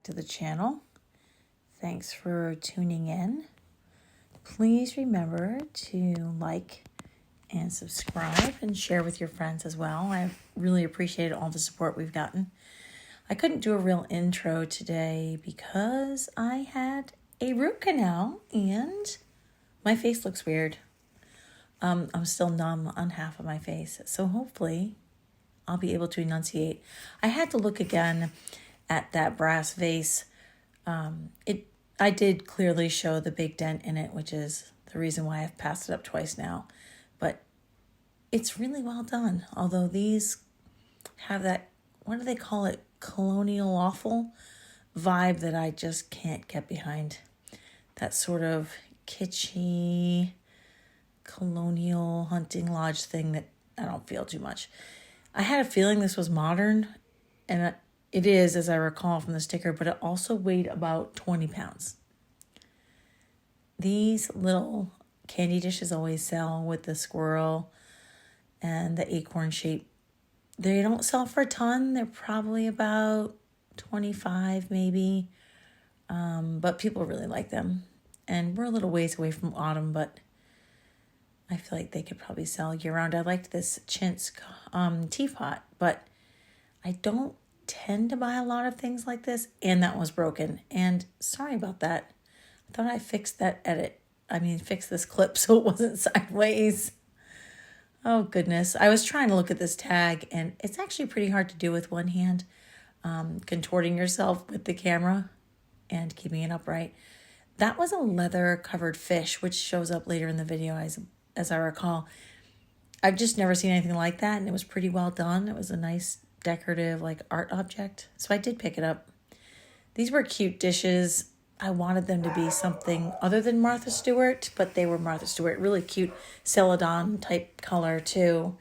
to the channel. Thanks for tuning in. Please remember to like and subscribe and share with your friends as well. I really appreciated all the support we've gotten. I couldn't do a real intro today because I had a root canal and my face looks weird. I'm still numb on half of my face, so hopefully I'll be able to enunciate. I had to look again at that brass vase. I did clearly show the big dent in it, which is the reason why I've passed it up twice now. But it's really well done. Although these have that, what do they call it? Colonial awful vibe that I just can't get behind. That sort of kitschy colonial hunting lodge thing that I don't feel too much. I had a feeling this was modern, and it is, as I recall from the sticker, but it also weighed about 20 pounds. These little candy dishes always sell with the squirrel and the acorn shape. They don't sell for a ton. They're probably about 25 maybe, but people really like them. And we're a little ways away from autumn, but I feel like they could probably sell year-round. I liked this chintz teapot, but I don't tend to buy a lot of things like this, and that was broken. And sorry about that. I thought I fixed fixed this clip so it wasn't sideways. Oh, goodness. I was trying to look at this tag, and it's actually pretty hard to do with one hand, contorting yourself with the camera and keeping it upright. That was a leather-covered fish, which shows up later in the video, as I recall. I've just never seen anything like that, and it was pretty well done. It was a nice decorative art object, so I did pick it up. These were cute dishes. I wanted them to be something other than Martha Stewart, but they were Martha Stewart. Really cute celadon type color too.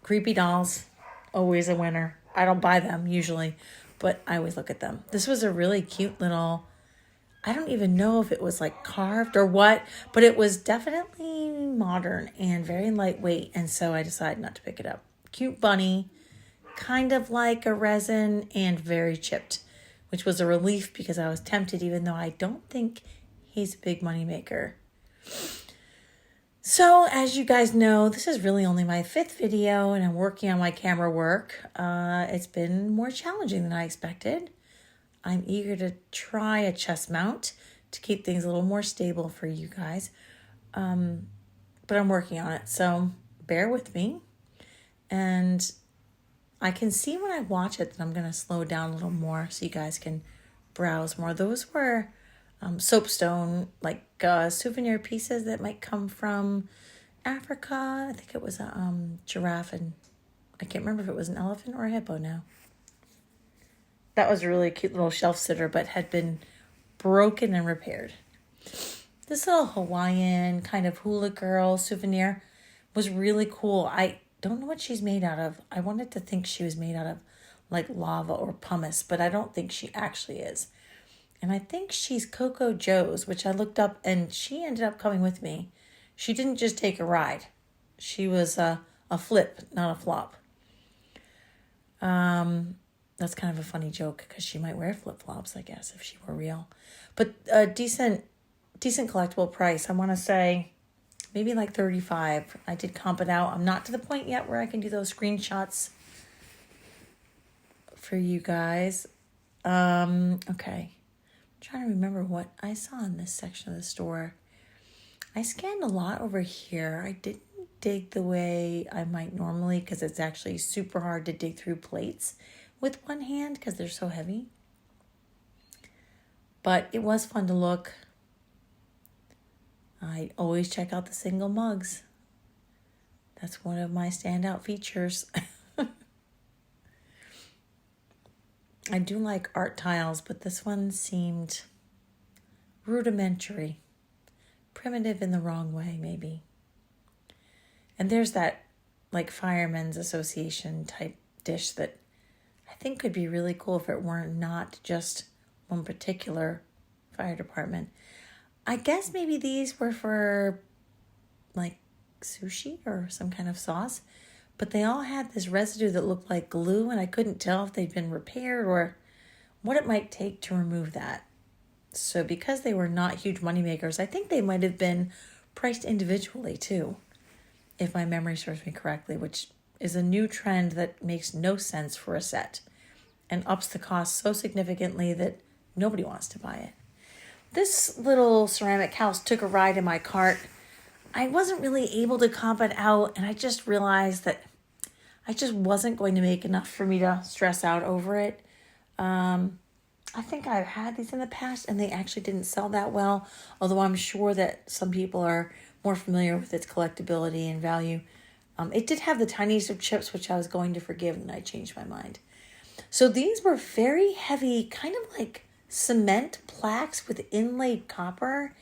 Creepy dolls, always a winner. I don't buy them usually, but I always look at them. This was a really cute little, I don't even know if it was carved or what, but it was definitely modern and very lightweight, and so I decided not to pick it up. Cute bunny, kind of like a resin and very chipped, which was a relief because I was tempted, even though I don't think he's a big money maker. So as you guys know, this is really only my 5th video, and I'm working on my camera work. It's been more challenging than I expected. I'm eager to try a chest mount to keep things a little more stable for you guys. But I'm working on it, so bear with me. And I can see when I watch it that I'm going to slow down a little more so you guys can browse more. Those were soapstone, souvenir pieces that might come from Africa. I think it was a giraffe, and I can't remember if it was an elephant or a hippo now. That was a really cute little shelf sitter, but had been broken and repaired. This little Hawaiian kind of hula girl souvenir was really cool. I don't know what she's made out of. I wanted to think she was made out of lava or pumice, but I don't think she actually is. And I think she's Coco Joe's, which I looked up, and she ended up coming with me. She didn't just take a ride. She was a flip, not a flop. That's kind of a funny joke because she might wear flip-flops, I guess, if she were real. But a decent collectible price. I want to say maybe $35. I did comp it out. I'm not to the point yet where I can do those screenshots for you guys. Okay. I'm trying to remember what I saw in this section of the store. I scanned a lot over here. I didn't dig the way I might normally because it's actually super hard to dig through plates with one hand because they're so heavy. But it was fun to look. I always check out the single mugs. That's one of my standout features. I do like art tiles, but this one seemed rudimentary. Primitive in the wrong way, maybe. And there's that Firemen's Association type dish that I think could be really cool if it weren't not just one particular fire department. I guess maybe these were for sushi or some kind of sauce, but they all had this residue that looked like glue, and I couldn't tell if they'd been repaired or what it might take to remove that. So because they were not huge money makers, I think they might have been priced individually too, if my memory serves me correctly, which is a new trend that makes no sense for a set and ups the cost so significantly that nobody wants to buy it. This little ceramic house took a ride in my cart. I wasn't really able to comp it out, and I just realized that I just wasn't going to make enough for me to stress out over it. I think I've had these in the past and they actually didn't sell that well, although I'm sure that some people are more familiar with its collectability and value. It did have the tiniest of chips, which I was going to forgive, and I changed my mind. So these were very heavy, kind of like cement plaques with inlaid copper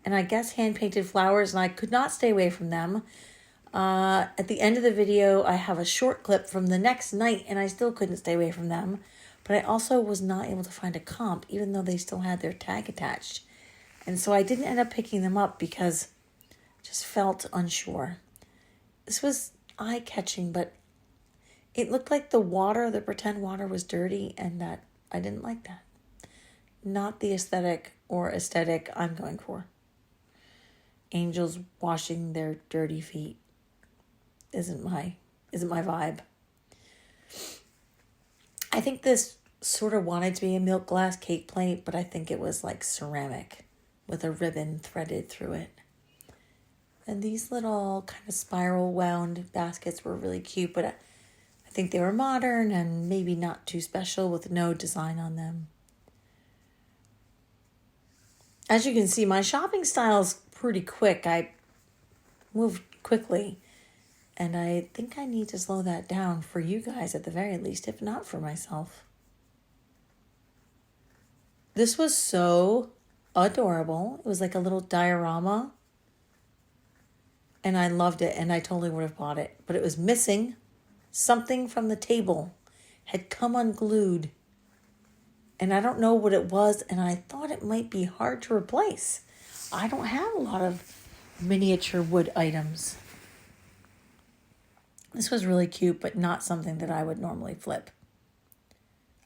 and I guess hand-painted flowers, and I could not stay away from them. At the end of the video, I have a short clip from the next night, and I still couldn't stay away from them. But I also was not able to find a comp, even though they still had their tag attached. And so I didn't end up picking them up because I just felt unsure. This was eye-catching, but it looked like the pretend water was dirty, and that I didn't like that. Not the aesthetic I'm going for. Angels washing their dirty feet isn't my vibe. I think this sort of wanted to be a milk glass cake plate, but I think it was like ceramic with a ribbon threaded through it. And these little kind of spiral wound baskets were really cute, but I think they were modern and maybe not too special with no design on them. As you can see, my shopping style's pretty quick. I moved quickly, and I think I need to slow that down for you guys at the very least, if not for myself. This was so adorable. It was like a little diorama, and I loved it, and I totally would have bought it, but it was missing. Something from the table had come unglued, and I don't know what it was, and I thought it might be hard to replace. I don't have a lot of miniature wood items. This was really cute, but not something that I would normally flip.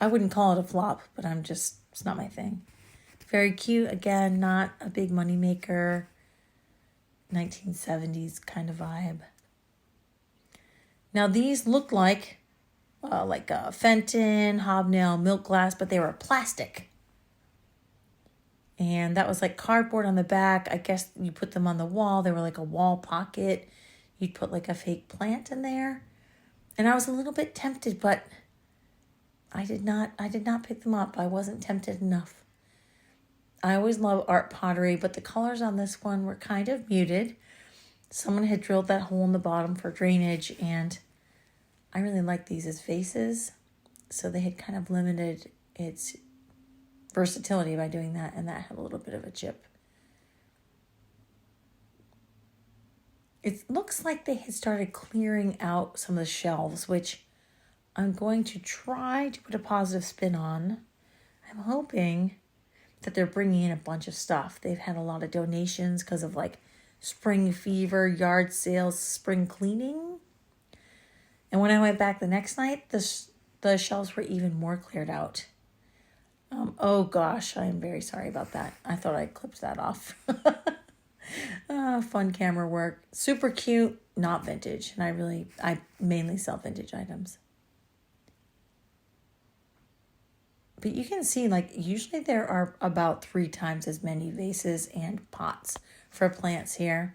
I wouldn't call it a flop, but it's not my thing. Very cute. Again, not a big money maker. 1970s kind of vibe. Now these look like a Fenton, hobnail, milk glass, but they were plastic. And that was like cardboard on the back. I guess you put them on the wall. They were like a wall pocket. You'd put like a fake plant in there. And I was a little bit tempted, but I did not pick them up. I wasn't tempted enough. I always love art pottery, but the colors on this one were kind of muted. Someone had drilled that hole in the bottom for drainage, and I really like these as vases. So they had kind of limited its versatility by doing that, and that had a little bit of a chip. It looks like they had started clearing out some of the shelves, which I'm going to try to put a positive spin on. I'm hoping that they're bringing in a bunch of stuff. They've had a lot of donations because of like spring fever, yard sales, spring cleaning. And when I went back the next night, the shelves were even more cleared out. Oh gosh, I am very sorry about that. I thought I clipped that off. Fun camera work. Super cute, not vintage. And I mainly sell vintage items. But you can see, like, usually there are about 3 times as many vases and pots for plants here.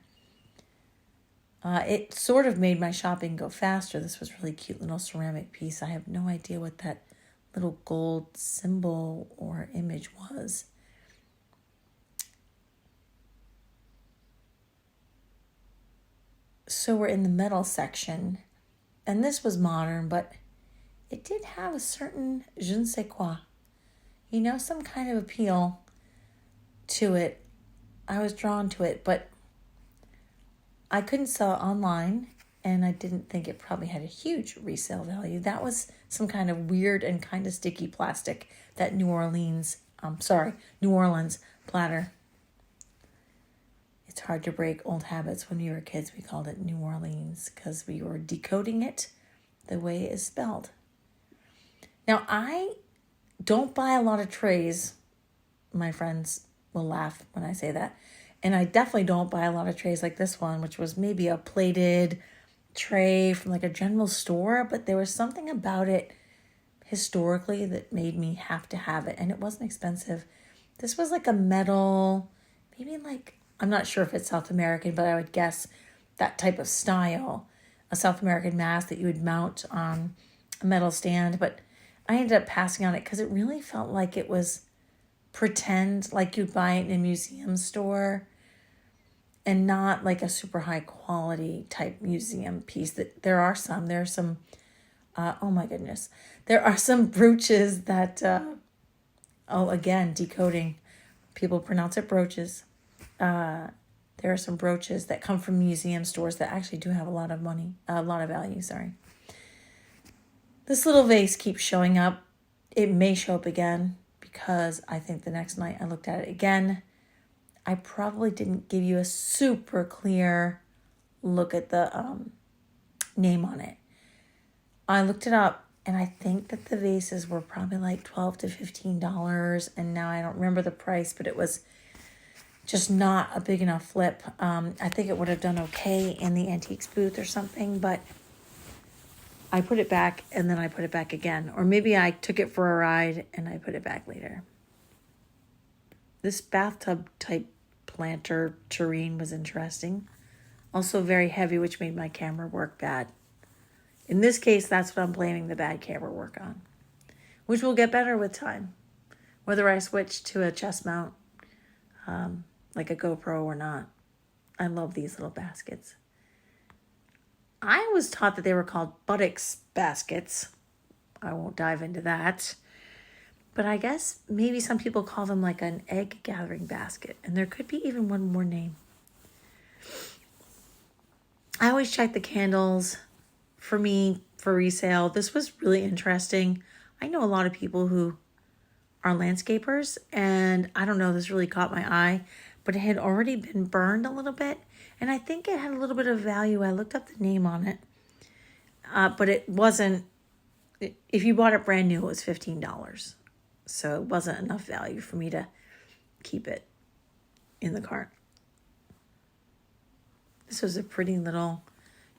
It sort of made my shopping go faster. This was a really cute little ceramic piece. I have no idea what that little gold symbol or image was. So we're in the metal section, and this was modern, but it did have a certain je ne sais quoi. You know, some kind of appeal to it. I was drawn to it, but I couldn't sell it online, and I didn't think it probably had a huge resale value. That was some kind of weird and kind of sticky plastic, that New Orleans platter. It's hard to break old habits. When we were kids, we called it New Orleans because we were decoding it the way it is spelled. Now, I don't buy a lot of trays. My friends will laugh when I say that. And I definitely don't buy a lot of trays like this one, which was maybe a plated tray from like a general store, but there was something about it historically that made me have to have it, and it wasn't expensive. This was like a metal, maybe like, I'm not sure if it's South American, but I would guess that type of style, a South American mask that you would mount on a metal stand. But I ended up passing on it because it really felt like it was pretend, like you'd buy it in a museum store, and not like a super high quality type museum piece. That there are some oh my goodness, there are some brooches that again, decoding, people pronounce it brooches. There are some brooches that come from museum stores that actually do have a lot of money, a lot of value, sorry. This little vase keeps showing up. It may show up again because I think the next night I looked at it again. I probably didn't give you a super clear look at the name on it. I looked it up, and I think that the vases were probably like $12 to $15, and now I don't remember the price, but it was just not a big enough flip. I think it would have done okay in the antiques booth or something, but I put it back, and then I put it back again. Or maybe I took it for a ride, and I put it back later. This bathtub type planter tureen was interesting. Also very heavy, which made my camera work bad. In this case, that's what I'm blaming the bad camera work on, which will get better with time, whether I switch to a chest mount, like a GoPro or not. I love these little baskets. I was taught that they were called buttocks baskets. I won't dive into that. But I guess maybe some people call them like an egg gathering basket. And there could be even one more name. I always check the candles for me for resale. This was really interesting. I know a lot of people who are landscapers, and I don't know, this really caught my eye, but it had already been burned a little bit, and I think it had a little bit of value. I looked up the name on it, but it wasn't, if you bought it brand new, it was $15. So it wasn't enough value for me to keep it in the cart. This was a pretty little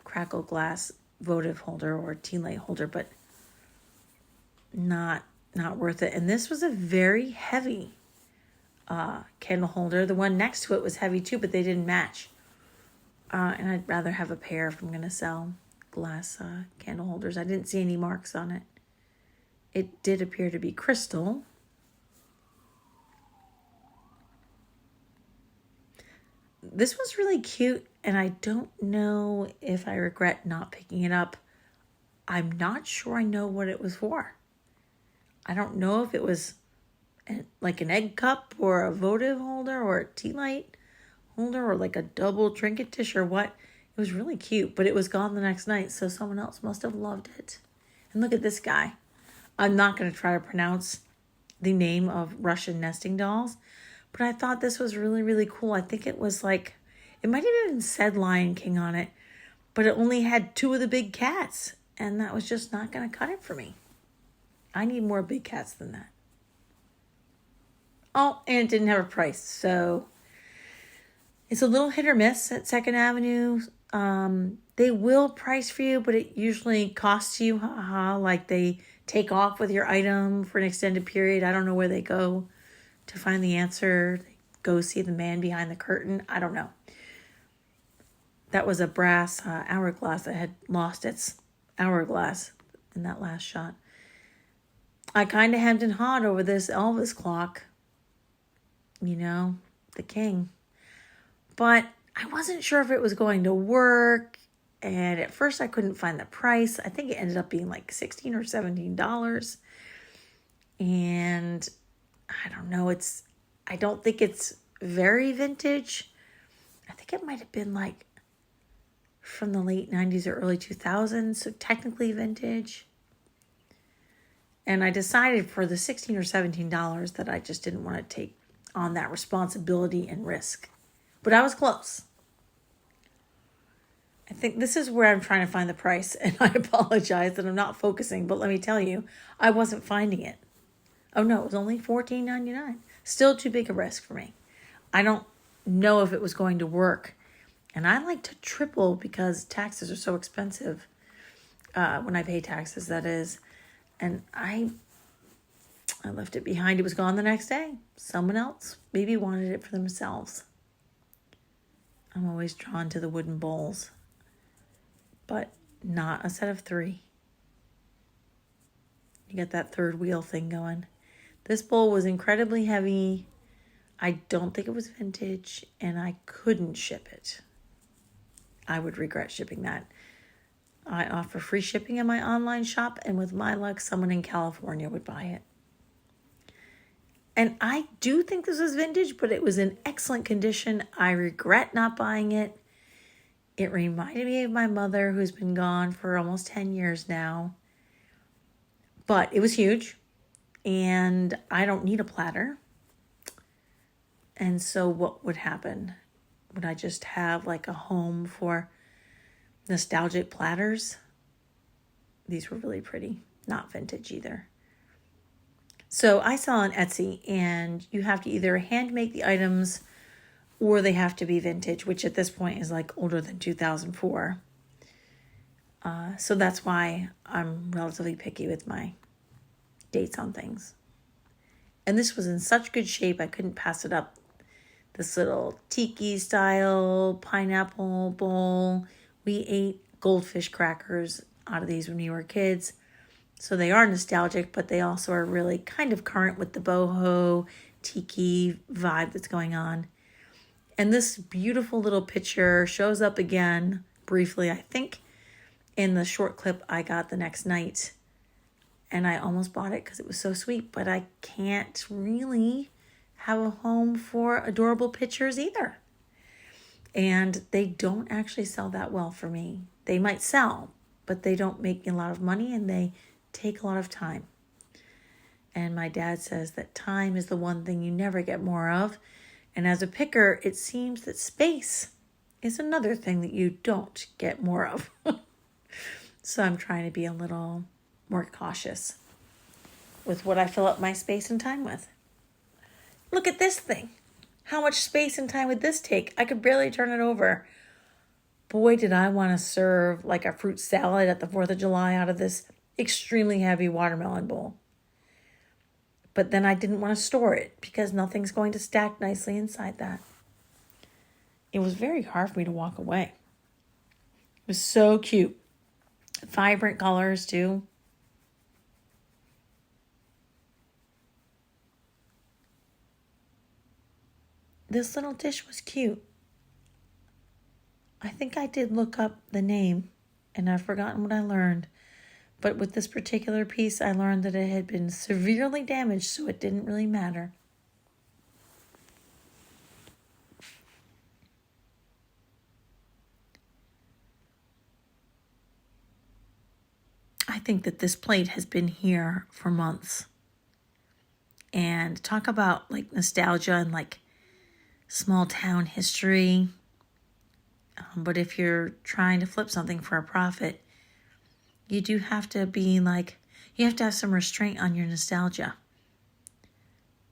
crackle glass votive holder or tea light holder, but not worth it. And this was a very heavy candle holder. The one next to it was heavy too, but they didn't match. And I'd rather have a pair if I'm going to sell glass candle holders. I didn't see any marks on it. It did appear to be crystal. This was really cute, and I don't know if I regret not picking it up. I'm not sure I know what it was for. I don't know if it was like an egg cup or a votive holder or a tea light holder or like a double trinket dish or what. It was really cute, but it was gone the next night, so someone else must have loved it. And look at this guy. I'm not going to try to pronounce the name of Russian nesting dolls, but I thought this was really, really cool. I think it was like, it might have even said Lion King on it, but it only had 2 of the big cats, and that was just not going to cut it for me. I need more big cats than that. Oh, and it didn't have a price, so it's a little hit or miss at 2nd Avenue. They will price for you, but it usually costs you, like they take off with your item for an extended period. I don't know where they go to find the answer. They go see the man behind the curtain. I don't know. That was a brass hourglass that had lost its hourglass in that last shot. I kind of hemmed and hawed over this Elvis clock. You know, the king. But I wasn't sure if it was going to work. And at first I couldn't find the price. I think it ended up being like $16 or $17. And I don't know, I don't think it's very vintage. I think it might have been like from the late 90s or early 2000s, so technically vintage. And I decided for the $16 or $17 that I just didn't want to take on that responsibility and risk. But I was close. I think this is where I'm trying to find the price, and I apologize that I'm not focusing, but let me tell you, I wasn't finding it. Oh no, it was only $14.99. Still too big a risk for me. I don't know if it was going to work. And I like to triple because taxes are so expensive. When I pay taxes, that is. And I left it behind. It was gone the next day. Someone else maybe wanted it for themselves. I'm always drawn to the wooden bowls, but not a set of 3. You get that third wheel thing going. This bowl was incredibly heavy. I don't think it was vintage, and I couldn't ship it. I would regret shipping that. I offer free shipping in my online shop, and with my luck, someone in California would buy it. And I do think this was vintage, but it was in excellent condition. I regret not buying it. It reminded me of my mother, who's been gone for almost 10 years now. But it was huge, and I don't need a platter. And so what would happen? Would I just have like a home for nostalgic platters? These were really pretty, not vintage either. So I saw on Etsy, and you have to either hand make the items or they have to be vintage, which at this point is like older than 2004. So that's why I'm relatively picky with my dates on things. And this was in such good shape, I couldn't pass it up. This little tiki style pineapple bowl. We ate goldfish crackers out of these when we were kids. So they are nostalgic, but they also are really kind of current with the boho tiki vibe that's going on. And this beautiful little picture shows up again briefly, I think, in the short clip I got the next night. And I almost bought it because it was so sweet, but I can't really have a home for adorable pictures either. And they don't actually sell that well for me. They might sell, but they don't make a lot of money, and they take a lot of time. And my dad says that time is the one thing you never get more of. And as a picker, it seems that space is another thing that you don't get more of. So I'm trying to be a little more cautious with what I fill up my space and time with. Look at this thing. How much space and time would this take? I could barely turn it over. Boy, did I want to serve like a fruit salad at the 4th of July out of this extremely heavy watermelon bowl. But then I didn't want to store it because nothing's going to stack nicely inside that. It was very hard for me to walk away. It was so cute. Vibrant colors too. This little dish was cute. I think I did look up the name, and I've forgotten what I learned. But with this particular piece, I learned that it had been severely damaged, so it didn't really matter. I think that this plate has been here for months. And talk about like nostalgia and like small town history. But if you're trying to flip something for a profit, you do have to be like, you have to have some restraint on your nostalgia,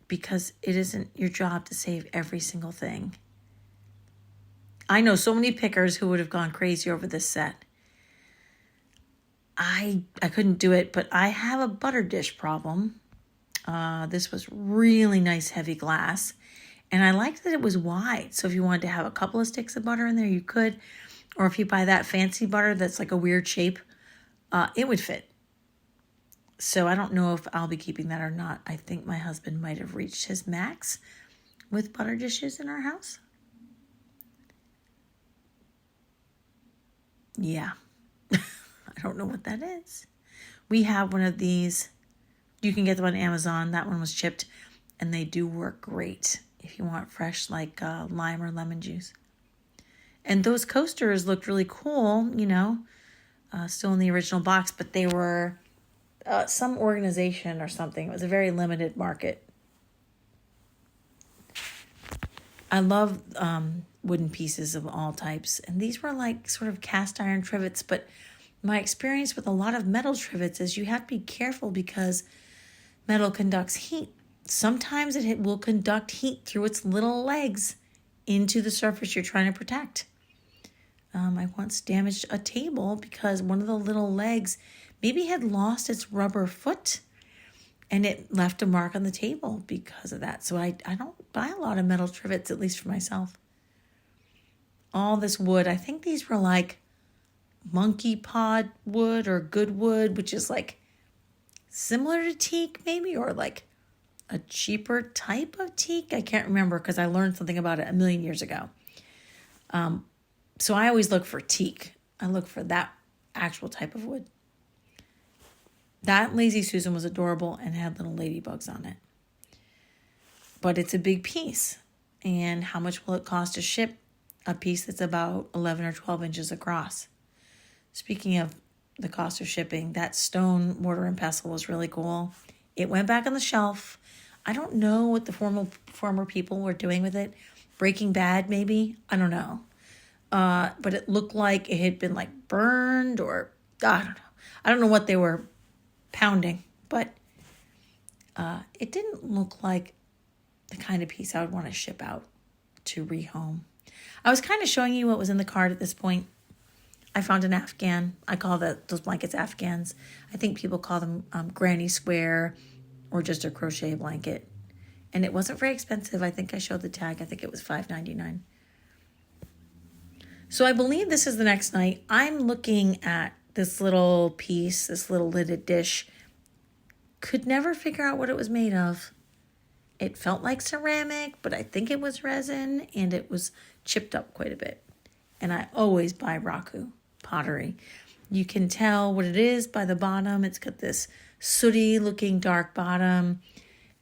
because it isn't your job to save every single thing. I know so many pickers who would have gone crazy over this set. I couldn't do it, but I have a butter dish problem. This was really nice heavy glass, and I liked that it was wide. So if you wanted to have a couple of sticks of butter in there, you could. Or if you buy that fancy butter that's like a weird shape, it would fit. So I don't know if I'll be keeping that or not. I think my husband might have reached his max with butter dishes in our house. Yeah. I don't know what that is. We have one of these. You can get them on Amazon. That one was chipped, and they do work great if you want fresh, like lime or lemon juice. And those coasters looked really cool, still in the original box, but they were some organization or something. It was a very limited market. I love wooden pieces of all types, and these were like sort of cast iron trivets, but my experience with a lot of metal trivets is you have to be careful because Metal conducts heat. Sometimes it will conduct heat through its little legs into the surface you're trying to protect. I once damaged a table because one of the little legs maybe had lost its rubber foot, and it left a mark on the table because of that. So I don't buy a lot of metal trivets, at least for myself. All this wood, I think these were like monkey pod wood or good wood, which is like similar to teak maybe, or like a cheaper type of teak. I can't remember because I learned something about it a million years ago. So I always look for teak. I look for that actual type of wood. That Lazy Susan was adorable and had little ladybugs on it. But it's a big piece. And how much will it cost to ship a piece that's about 11 or 12 inches across? Speaking of the cost of shipping, that stone mortar and pestle was really cool. It went back on the shelf. I don't know what the former people were doing with it. Breaking Bad, maybe? I don't know. But it looked like it had been like burned, or I don't know. I don't know what they were pounding, but it didn't look like the kind of piece I would want to ship out to rehome. I was kind of showing you what was in the cart at this point. I found an Afghan. I call those blankets Afghans. I think people call them granny square or just a crochet blanket. And it wasn't very expensive. I think I showed the tag. I think it was $5.99. So I believe this is the next night. I'm looking at this little piece, this little lidded dish. Could never figure out what it was made of. It felt like ceramic, but I think it was resin, and it was chipped up quite a bit. And I always buy Raku pottery. You can tell what it is by the bottom. It's got this sooty looking dark bottom.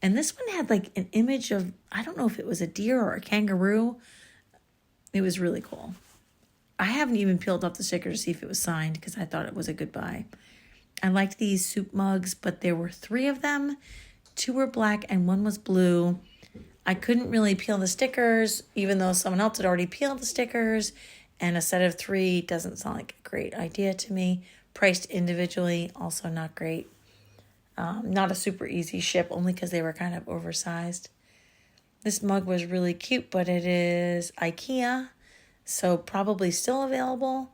And this one had like an image of, I don't know if it was a deer or a kangaroo. It was really cool. I haven't even peeled off the sticker to see if it was signed because I thought it was a good buy. I liked these soup mugs, but there were 3 of them. 2 were black and 1 was blue. I couldn't really peel the stickers, even though someone else had already peeled the stickers. And a set of 3 doesn't sound like a great idea to me. Priced individually, also not great. Not a super easy ship, only because they were kind of oversized. This mug was really cute, but it is IKEA, so probably still available.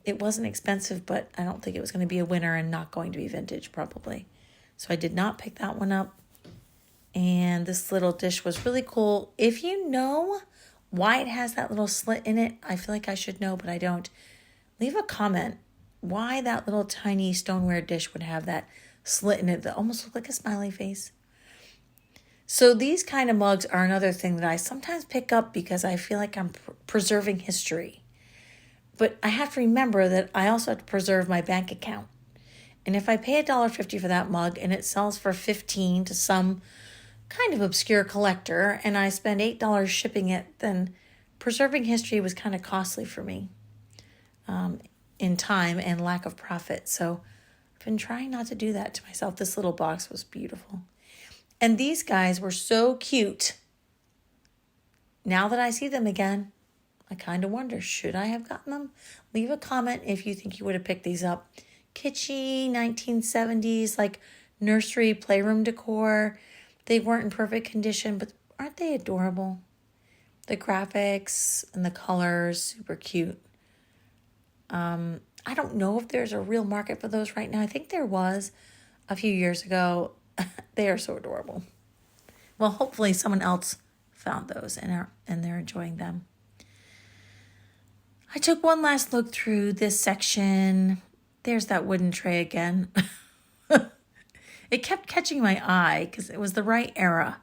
It wasn't expensive, but I don't think it was going to be a winner and not going to be vintage probably. So I did not pick that one up. And this little dish was really cool. If you know why it has that little slit in it, I feel like I should know, but I don't. Leave a comment why that little tiny stoneware dish would have that slit in it that almost looked like a smiley face. So these kind of mugs are another thing that I sometimes pick up because I feel like I'm preserving history. But I have to remember that I also have to preserve my bank account. And if I pay $1.50 for that mug and it sells for $15 to some kind of obscure collector and I spend $8 shipping it, then preserving history was kind of costly for me in time and lack of profit. So I've been trying not to do that to myself. This little box was beautiful. And these guys were so cute. Now that I see them again, I kind of wonder, should I have gotten them? Leave a comment if you think you would have picked these up. Kitschy 1970s, like nursery playroom decor. They weren't in perfect condition, but aren't they adorable? The graphics and the colors, super cute. I don't know if there's a real market for those right now. I think there was a few years ago. They are so adorable. Well, hopefully someone else found those and they're enjoying them. I took one last look through this section. There's that wooden tray again. It kept catching my eye because it was the right era.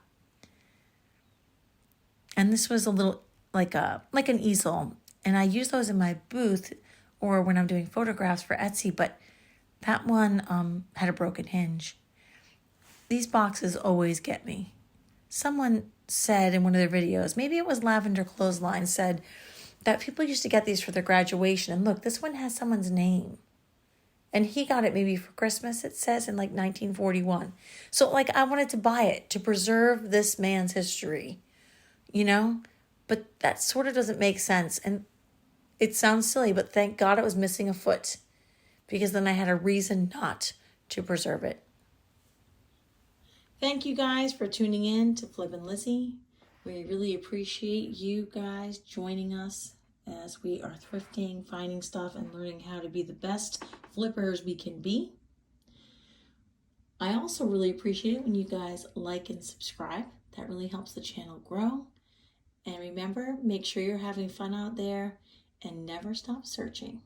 And this was a little like an easel. And I use those in my booth or when I'm doing photographs for Etsy, but that one had a broken hinge. These boxes always get me. Someone said in one of their videos, maybe it was Lavender Clothesline, said that people used to get these for their graduation. And look, this one has someone's name. And he got it maybe for Christmas, it says, in like 1941. So like I wanted to buy it to preserve this man's history, you know? But that sort of doesn't make sense. And it sounds silly, but thank God it was missing a foot because then I had a reason not to preserve it. Thank you guys for tuning in to Flippin' Lizzie. We really appreciate you guys joining us as we are thrifting, finding stuff, and learning how to be the best flippers we can be. I also really appreciate it when you guys like and subscribe. That really helps the channel grow. And remember, make sure you're having fun out there and never stop searching.